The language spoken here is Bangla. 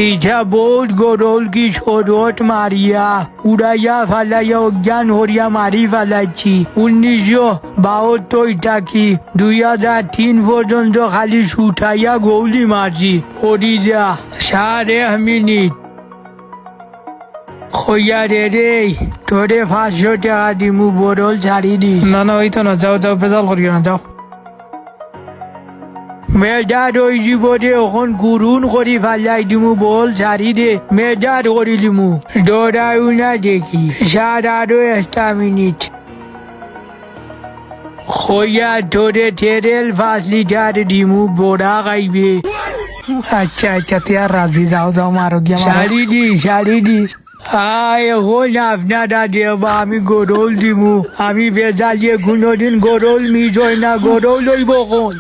ইটা বহুত গরল কি শরৎ মারিয়া উড়াইয়া ফালাইয়া অজ্ঞান হরিয়া মারি ফেলাইছি 1972 টাকি 2003 পর্যন্ত খালি শুঠাইয়া গৌলি মারছি হরি যা 1.5 মিনিট খইয়া রে তোরে 500 টাকা দিমু বরল ছাড়ি দিস। না না ওইতো না, যাও যাও, বেজাল করিও না, যাও। মেজা রই জীবনে এখন গুরুন করি ফালাই দিমু বল ছাড়ি দে মেজা করি দিমু ডরাইও না দেখি 1.5 মিনিট খইয়া তোরে তেরেল 5 লিটার দিমু বড়া খাইবে। আচ্ছা আচ্ছা, তুই আর রাজি, যাও যাও, মারো গিয়া শাড়ি দিস এখন আপনারা দেবা আমি গরল দিমু আমি বেজালিয়ে কোনোদিন গরল মিস হয় না গরল লইব কোন